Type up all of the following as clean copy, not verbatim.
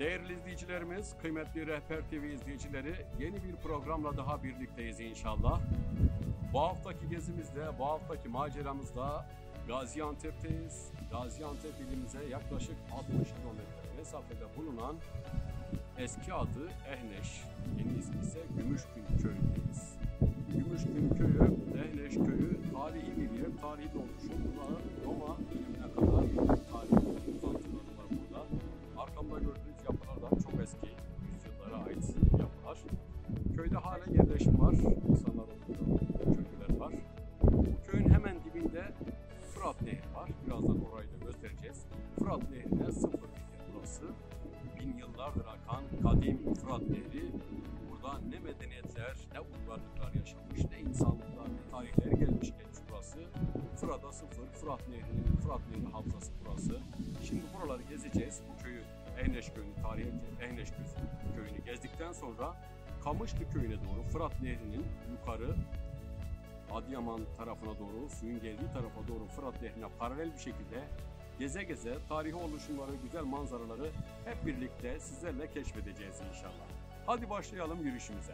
Değerli izleyicilerimiz, kıymetli Rehber TV izleyicileri, yeni bir programla daha birlikteyiz inşallah. Bu haftaki gezimizde, bu haftaki maceramızda Gaziantep'teyiz. Gaziantep ilimize yaklaşık 60 kilometre mesafede bulunan eski adı Ehneş, yeni ismi ise Gümüşgün köyündeyiz. Gümüşgün köyü, Ehneş köyü tarihi bir yer, tarihi oluşumlar Roma dönemine kadar tarihi uzantıları var burada. Arkamda gördüğünüz yapılar da çok eski, yüzyıllara ait yapılar. Köyde hala yerleşim var, insanlar oturuyor, köylüler var. Bu köyün hemen dibinde Fırat Nehri var, birazdan orayı da göstereceğiz. Fırat Nehri'ne sıfır bir burası. Bin yıllardır akan kadim Fırat Nehri. Burada ne medeniyetler, ne uygarlıklar yaşamış, ne insanlıklar, ne tarihleri gelmiş geçmiş burası. Fırat'a sıfır, Fırat Nehri hafızası burası. Şimdi buraları gezeceğiz. Bu köyü, Ehneş köyünü, tarihi Ehneş köyünü gezdikten sonra Kamışlı köyüne doğru Fırat Nehri'nin yukarı Adıyaman tarafına doğru, suyun geldiği tarafa doğru Fırat Nehri'ne paralel bir şekilde geze geze tarihi oluşumları, güzel manzaraları hep birlikte sizlerle keşfedeceğiz inşallah. Hadi başlayalım yürüyüşümüze.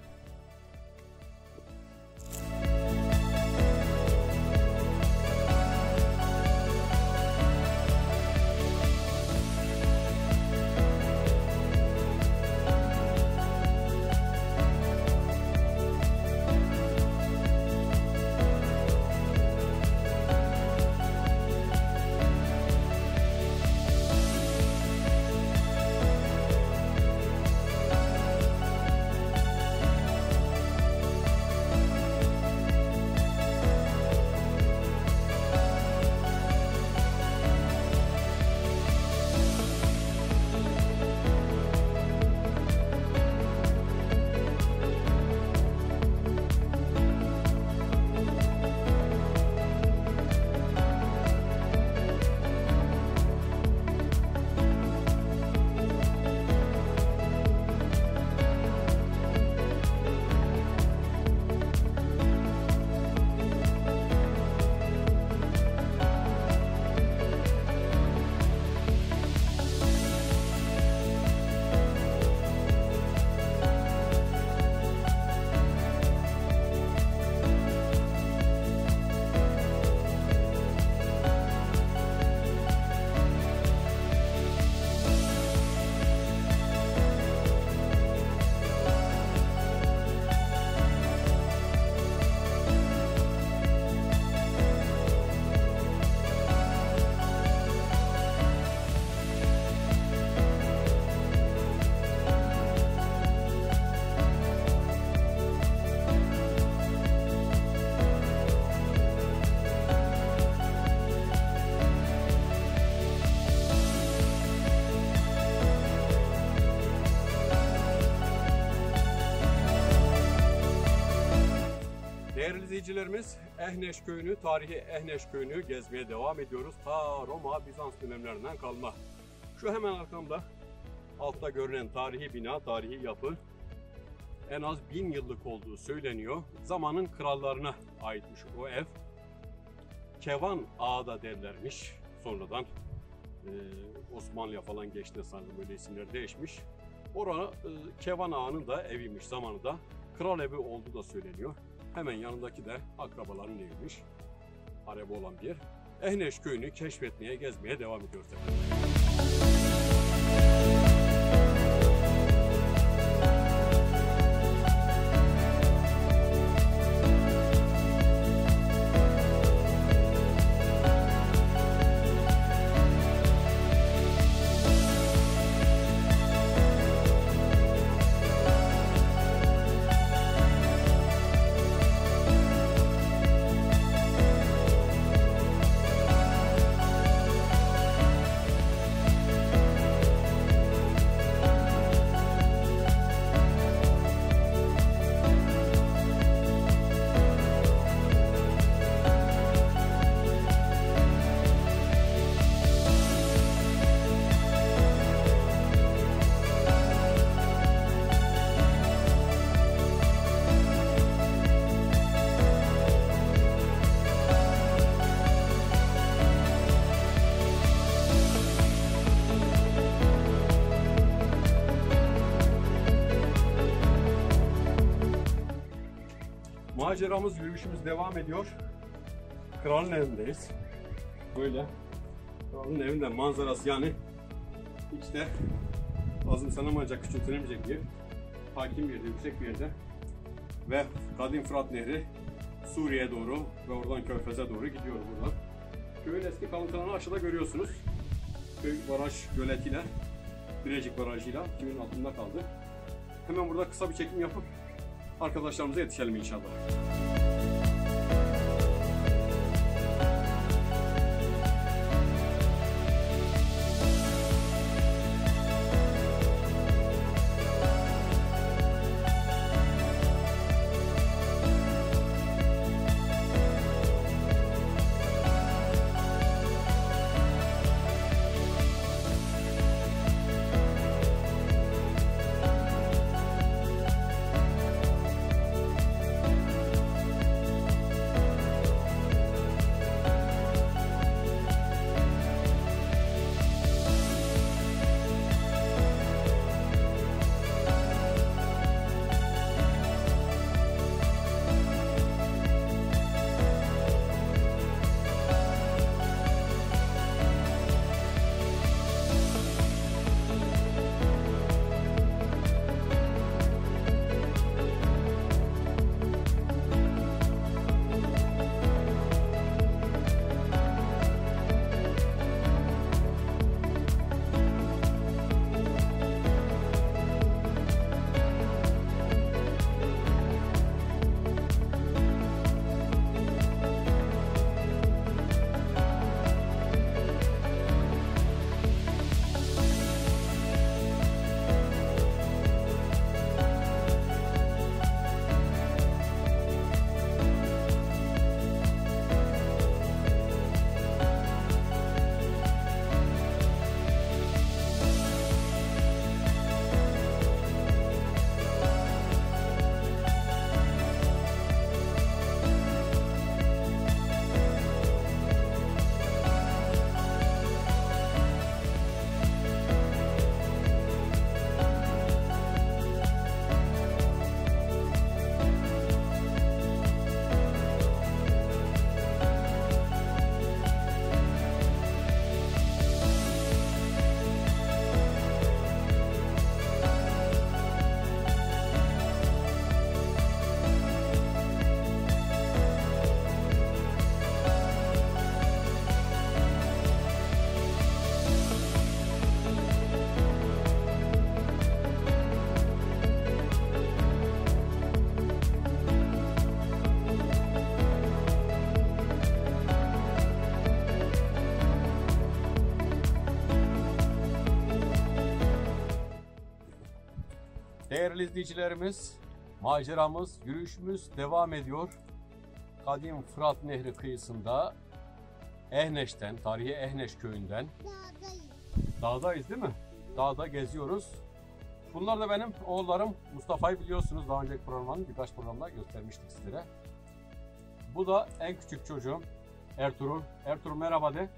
Değerli izleyicilerimiz, Ehneş köyünü, tarihi Ehneş köyünü gezmeye devam ediyoruz. Ta Roma, Bizans dönemlerinden kalma. Şu hemen arkamda altta görünen tarihi bina, tarihi yapı en az 1000 yıllık olduğu söyleniyor. Zamanın krallarına aitmiş o ev. Kevan Ağa da derlermiş. Sonradan Osmanlı'ya falan geçti sanırım, böyle isimler değişmiş. Orada Kevan Ağa'nın da eviymiş zamanında. Kral evi olduğu da söyleniyor. Hemen yanındaki de akrabaların eviymiş. Harebe olan bir yer. Ehneş köyünü keşfetmeye, gezmeye devam ediyoruz efendim. Maceramız, yürüyüşümüz devam ediyor. Kralın evindeyiz. Böyle kralın evinden manzarası, yani hiç de azımsanamayacak, küçültülemeyecek bir hakim bir yerde, yüksek bir yerde ve Kadim Fırat Nehri Suriye'ye doğru ve oradan Körfez'e doğru gidiyor buradan. Köyün eski kalıntılarını aşağıda görüyorsunuz. Köy baraj göletiyle, Birecik Barajı'yla kimin altında kaldı. Hemen burada kısa bir çekim yapıp arkadaşlarımıza yetişelim inşallah. Değerli izleyicilerimiz, maceramız, yürüyüşümüz devam ediyor. Kadim Fırat Nehri kıyısında Ehneş'ten, tarihi Ehneş köyünden. Dağdayız değil mi? Dağda geziyoruz. Bunlar da benim oğullarım. Mustafa'yı biliyorsunuz, daha önceki programın birkaç programda göstermiştik sizlere. Bu da en küçük çocuğum Ertuğrul. Ertuğrul merhaba de.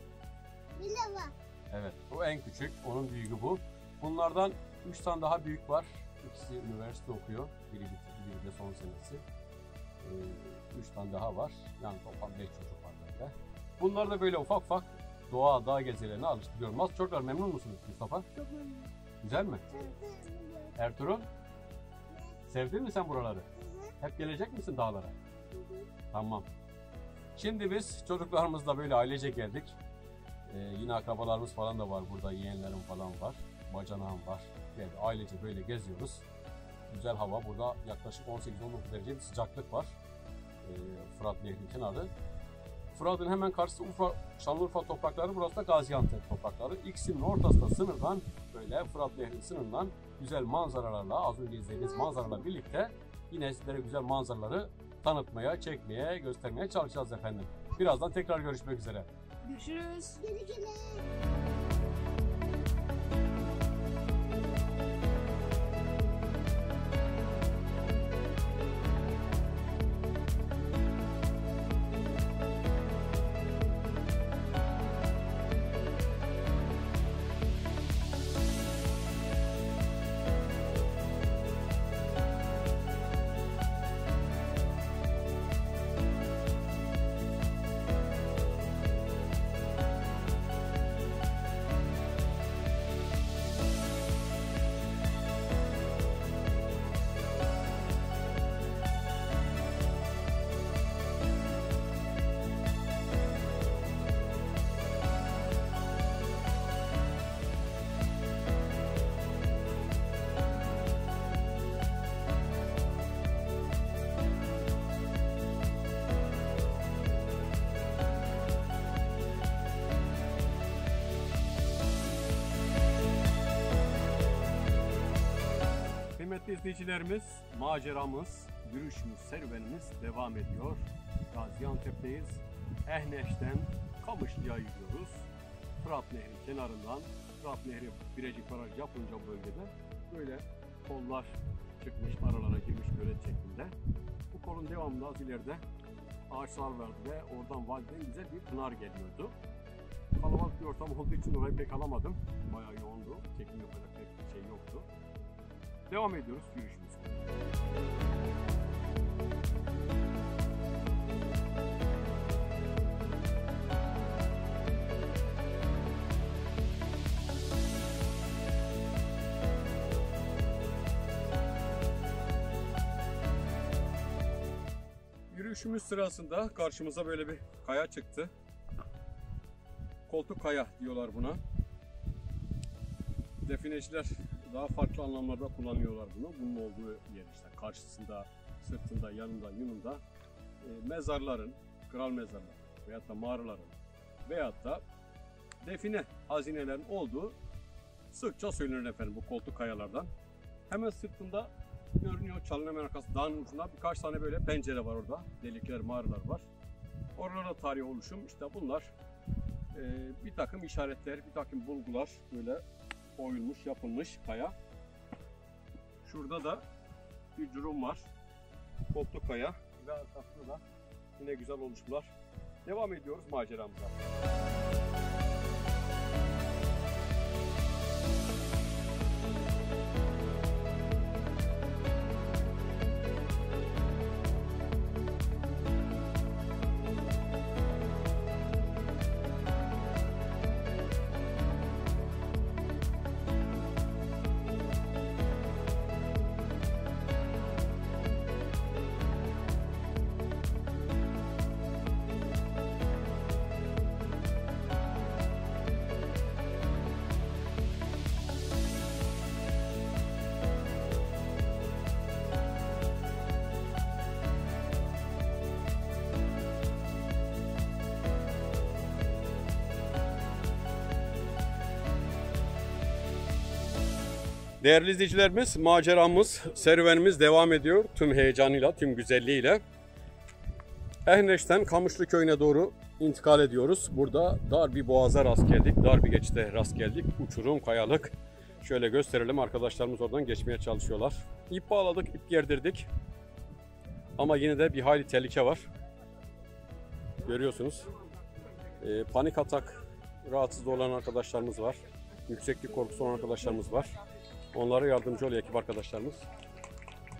Merhaba. Evet, bu en küçük, onun büyüğü bu. Bunlardan 3 tane daha büyük var. İkisi üniversite okuyor. Biri bitirdi, biri de son senesi. 3 tane daha var. Yani toplam 5 çocuk var böyle. Bunlar da böyle ufak ufak doğa, dağ gezilerine alıştırıyorum. Nasıl çocuklar, memnun musunuz Mustafa? Çok memnunum. Güzel mi? Ertuğrul, sevdin mi sen buraları? Hep gelecek misin dağlara? Tamam. Şimdi biz çocuklarımızla böyle ailece geldik. Yine akrabalarımız falan da var burada, yeğenlerim falan var. Bacanağım var. Yani ailece böyle geziyoruz. Güzel hava. Burada yaklaşık 18-19 derece bir sıcaklık var. Fırat Nehri'nin kenarı. Fırat'ın hemen karşısı Şanlıurfa toprakları, burası da Gaziantep toprakları. İkisinin ortasında sınırdan, böyle Fırat Nehri'nin sınırından güzel manzaralarla, az önce izlediğiniz manzaralarla birlikte yine sizlere güzel manzaraları tanıtmaya, çekmeye, göstermeye çalışacağız efendim. Birazdan tekrar görüşmek üzere. Görüşürüz. Görüşürüz. Kıymetli izleyicilerimiz, maceramız, yürüyüşümüz, serüvenimiz devam ediyor. Gaziantep'teyiz. Ehneş'ten Kamışlı'ya gidiyoruz. Fırat Nehri kenarından, Fırat Nehri Birecik Baraj yapınca bölgede böyle kollar çıkmış, aralara girmiş gölet şeklinde. Bu kolun devamında az ileride ağaçlar vardı ve oradan vadiden güzel bir pınar geliyordu. Kalabalık bir ortam olduğu için orayı pek alamadım. Bayağı yoğundu. Çekim yapacak pek bir şey yoktu. Devam ediyoruz yürüyüşümüze. Yürüyüşümüz sırasında karşımıza böyle bir kaya çıktı. Koltuk kaya diyorlar buna. Defineciler daha farklı anlamlarda kullanıyorlar bunu. Bunun olduğu yer işte karşısında, sırtında, yanında, yununda mezarların, kral mezarları veyahut da mağaraların veyahut da define hazinelerin olduğu sıkça söylenir efendim bu koltuk kayalardan. Hemen sırtında görünüyor, çalın hemen arkası dağın ucunda birkaç tane böyle pencere var orada. Delikler, mağaralar var. Oralarda tarihi oluşum işte bunlar bir takım işaretler, bir takım bulgular böyle oyulmuş, yapılmış kaya. Şurada da bir durum var. Koltuk kaya ve arkasında da yine güzel oluşumlar. Devam ediyoruz maceramıza. Değerli izleyicilerimiz, maceramız, serüvenimiz devam ediyor. Tüm heyecanıyla, tüm güzelliğiyle. Ehneş'ten Kamışlı köyüne doğru intikal ediyoruz. Burada dar bir boğaza rast geldik, dar bir geçide rast geldik. Uçurum, kayalık. Şöyle gösterelim, arkadaşlarımız oradan geçmeye çalışıyorlar. İp bağladık, ip gerdirdik. Ama yine de bir hayli tehlike var. Görüyorsunuz. Panik atak, rahatsız olan arkadaşlarımız var. Yükseklik korkusu olan arkadaşlarımız var. Onlara yardımcı oluyor ekip arkadaşlarımız.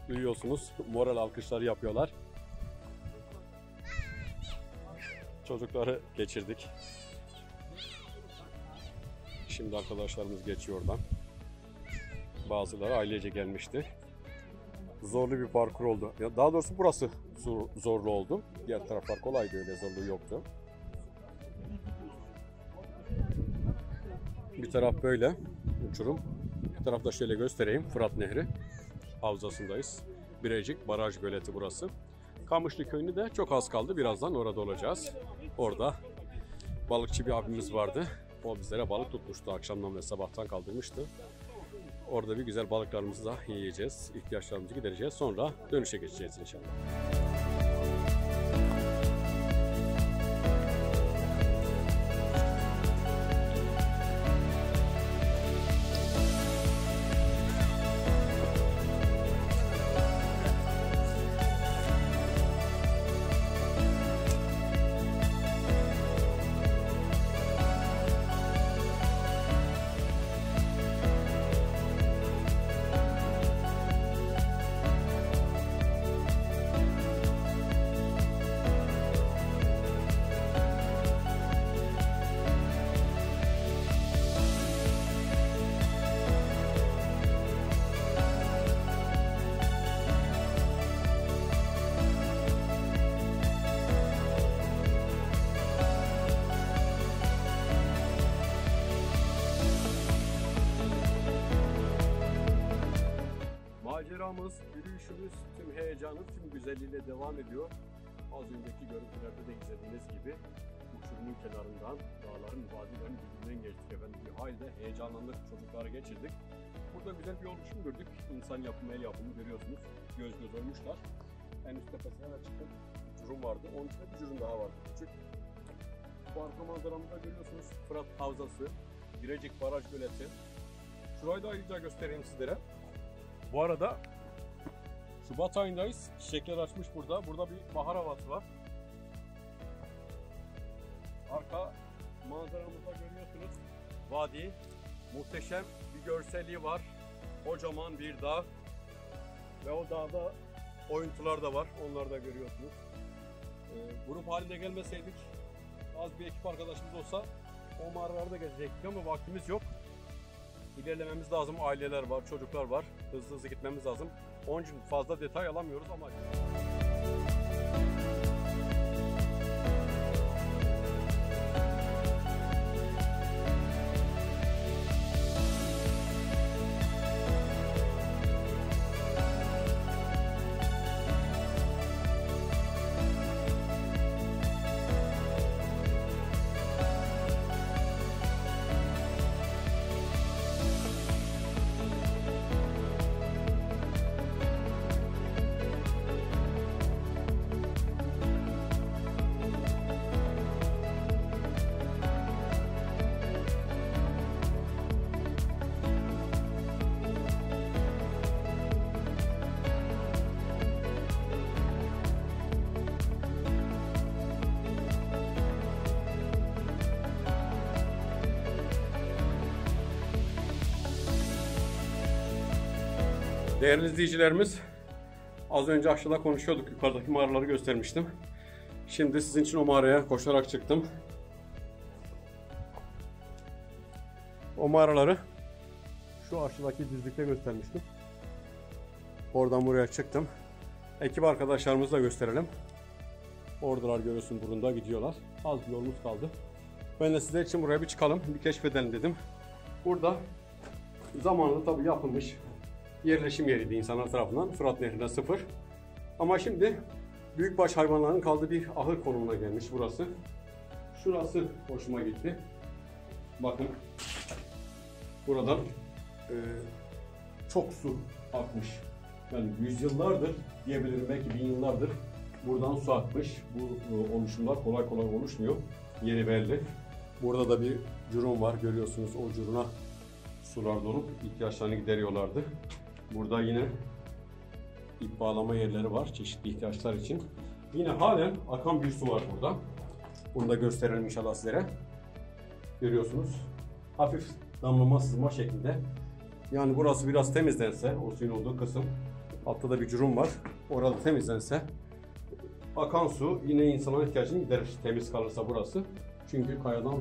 Duyuyorsunuz, moral alkışları yapıyorlar. Çocukları geçirdik. Şimdi arkadaşlarımız geçiyor oradan. Bazıları ailece gelmişti. Zorlu bir parkur oldu. Ya daha doğrusu burası zorlu oldu. Diğer taraflar kolaydı, öyle zorluğu yoktu. Bir taraf böyle uçurum. Bir tarafta şöyle göstereyim. Fırat Nehri havzasındayız. Birecik Baraj Göleti burası. Kamışlı köyünü de çok az kaldı. Birazdan orada olacağız. Orada balıkçı bir abimiz vardı. O bizlere balık tutmuştu. Akşamdan ve sabahtan kaldırmıştı. Orada bir güzel balıklarımızı da yiyeceğiz. İhtiyaçlarımızı gidereceğiz. Sonra dönüşe geçeceğiz inşallah. Maceramız, yürüyüşümüz tüm heyecanı, tüm güzelliğiyle devam ediyor. Az önceki görüntülerde de izlediğiniz gibi uçurumun kenarından, dağların, vadilerin birbirinden geçtik efendim. Bir halde heyecanlandık, çocukları geçirdik. Burada güzel güzel bir oluşum gördük. İnsan yapımı, el yapımı görüyorsunuz. Göz göz olmuşlar. En üst tepesine de çıkın. Bir cürüm vardı. Onun içinde bir cürüm daha vardı. Küçük. Bu arka manzaramızda görüyorsunuz. Fırat Havzası, Birecik Baraj Göleti. Şurayı da ayrıca göstereyim sizlere. Bu arada Şubat ayındayız. Çiçekler açmış burada. Burada bir bahar havası var. Arka manzaramızda görüyorsunuz. Vadi. Muhteşem bir görselliği var. Kocaman bir dağ. Ve o dağda oyuntular da var. Onları da görüyorsunuz. Grup halinde gelmeseydik, az bir ekip arkadaşımız olsa o mağaraları da gezecektik ama vaktimiz yok. İlerlememiz lazım. Aileler var, çocuklar var. Hızlı hızlı gitmemiz lazım. Onun için fazla detay alamıyoruz ama... Değerli izleyicilerimiz, az önce aşağıda konuşuyorduk, yukarıdaki mağaraları göstermiştim. Şimdi sizin için o mağaraya koşarak çıktım. O mağaraları şu aşağıdaki düzlükte göstermiştim. Oradan buraya çıktım. Ekip arkadaşlarımızı da gösterelim. Oradalar, görüyorsun, burunda gidiyorlar. Az bir yolumuz kaldı. Ben de sizler için buraya bir çıkalım, bir keşfedelim dedim. Burada zamanında tabii yapılmış yerleşim yeriydi insanlar tarafından. Fırat Nehri'ne sıfır. Ama şimdi büyükbaş hayvanların kaldığı bir ahır konumuna gelmiş burası. Şurası hoşuma gitti. Bakın. Buradan çok su akmış. Yani yüzyıllardır diyebilirim, belki 1000 yıllardır buradan su akmış. Bu oluşumlar kolay kolay oluşmuyor. Yeri belli. Burada da bir cürüm var, görüyorsunuz. O cürüne sular dolup ihtiyaçlarını gideriyorlardı. Burada yine ip bağlama yerleri var çeşitli ihtiyaçlar için. Yine halen akan bir su var burada. Bunu da gösterelim inşallah sizlere. Görüyorsunuz. Hafif damlama sızma şeklinde. Yani burası biraz temizlense, o suyun olduğu kısım, altta da bir cürüm var. Orada temizlense akan su yine insanın ihtiyacını giderir. Temiz kalırsa burası. Çünkü kayadan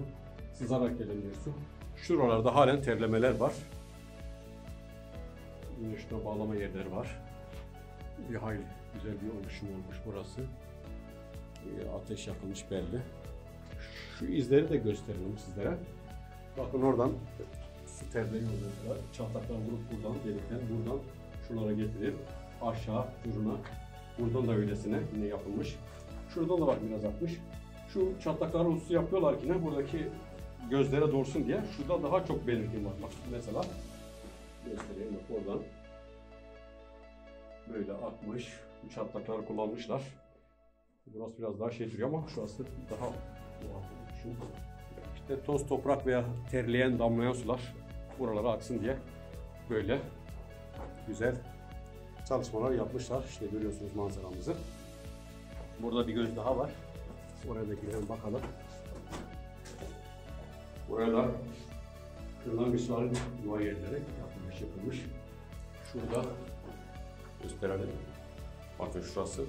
sızarak gelen bir su. Şuralarda halen terlemeler var. Yine şurada bağlama yerleri var. Bir hayli güzel bir oluşum olmuş burası. Ateş yakılmış belli. Şu izleri de gösterelim sizlere. Bakın oradan su terliği oluyor. Çatlaklar vurup buradan, delikten buradan şuralara getirir. Aşağı, ucuna. Buradan da öylesine yine yapılmış. Şuradan da bak biraz akmış. Şu çatlakları hususi yapıyorlar ki ne? Buradaki gözlere doğursun diye. Şurada daha çok belirgin var. Bak mesela. Göstereyim bak oradan. Böyle akmış. Bu çatlakları kullanmışlar. Burası biraz daha şey duruyor ama şurası daha İşte toz toprak veya terleyen, damlayan sular buralara aksın diye böyle güzel çalışmalar yapmışlar. İşte görüyorsunuz manzaramızı. Burada bir göz daha var. Oraya da girelim bakalım. Burada kırlangıçların yuva yerleri yapılmış, yapılmış. Şurada gösterelim. Bakın şurası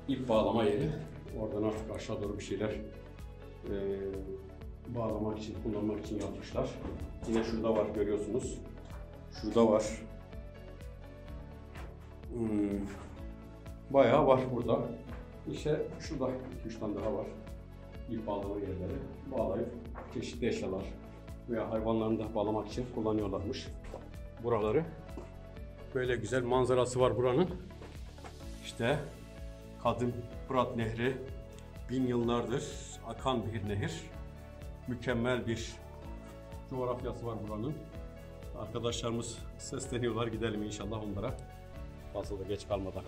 ip bağlama yeri. Oradan artık aşağı doğru bir şeyler bağlamak için, kullanmak için yapmışlar. Yine şurada var, görüyorsunuz. Şurada var. Bayağı var burada. İşte şurada 2-3 tane daha var. İp bağlama yerleri. Bağlayıp çeşitli eşyalar veya hayvanlarını da bağlamak için kullanıyorlarmış buraları. Böyle güzel manzarası var buranın. İşte Kadim Fırat Nehri, 1000 yıllardır akan bir nehir. Mükemmel bir coğrafyası var buranın. Arkadaşlarımız sesleniyorlar, gidelim inşallah onlara. Fazla da geç kalmadan.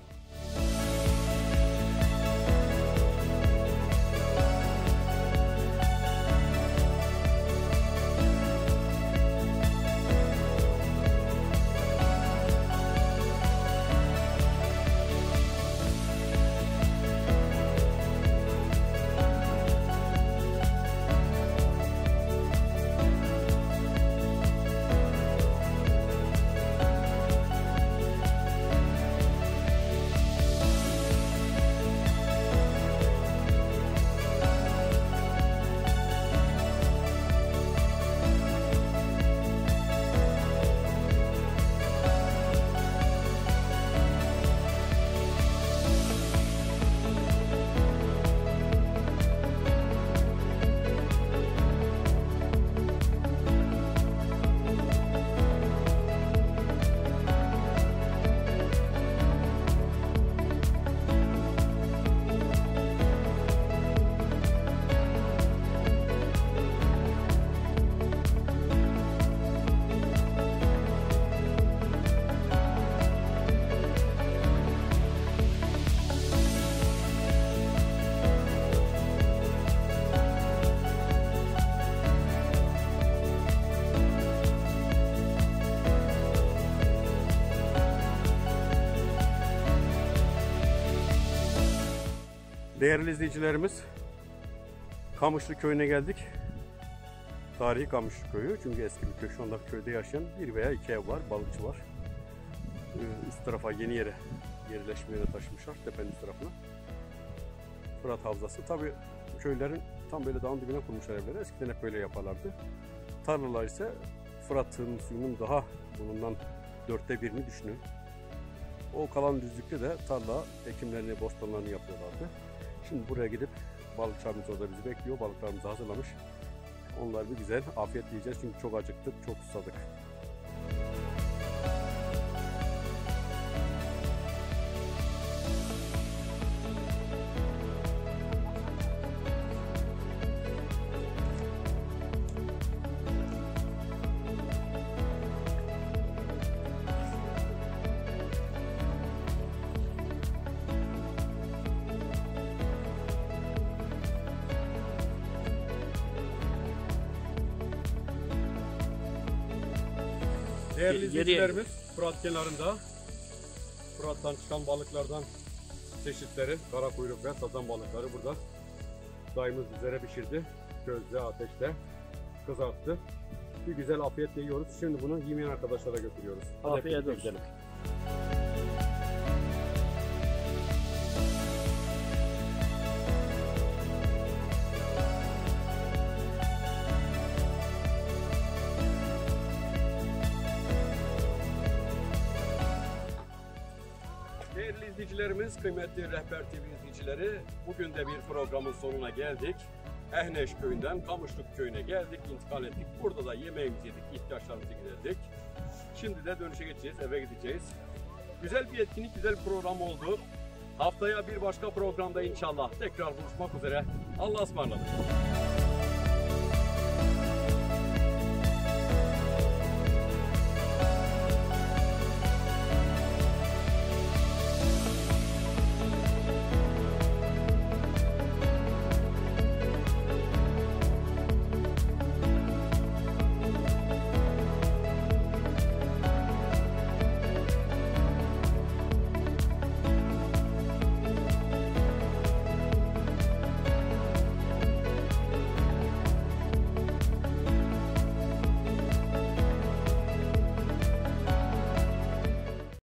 Değerli izleyicilerimiz, Kamışlı Köyü'ne geldik. Tarihi Kamışlı Köyü, çünkü eski bir köy. Şu anda köyde yaşayan bir veya iki ev var, balıkçı var. Üst tarafa yeni yere yerleşmeye taşımışlar, tepenin üst tarafına. Fırat Havzası. Tabi köylerin tam böyle dağın dibine kurmuşlar evleri. Eskiden hep böyle yaparlardı. Tarlalar ise Fırat'ın suyunun daha bundan 1/4'ünü düşünün. O kalan düzlükte de tarla ekimlerini, bostanlarını yapıyorlardı. Şimdi buraya gidip balıkçılarımız orada bizi bekliyor. Balıklarımızı hazırlamış. Onlar bir güzel afiyet yiyeceğiz çünkü çok acıktık, çok susadık. Değerli izleyicilerimiz, Fırat kenarında Fırat'tan çıkan balıklardan çeşitleri, kara kuyruk ve sazan balıkları burada dayımız bizlere pişirdi. Közde, ateşte kızarttı. Bir güzel afiyetle yiyoruz. Şimdi bunu yemeyen arkadaşlara götürüyoruz. Hadi afiyet olsun. Değerli izleyicilerimiz, kıymetli Rehber TV izleyicileri, bugün de bir programın sonuna geldik. Ehneş köyünden Kamışlık köyüne geldik, intikal ettik. Burada da yemeğimizi yedik, ihtiyaçlarımızı giderdik. Şimdi de dönüşe geçeceğiz, eve gideceğiz. Güzel bir etkinlik, güzel bir program oldu. Haftaya bir başka programda inşallah tekrar buluşmak üzere. Allah'a ısmarladık.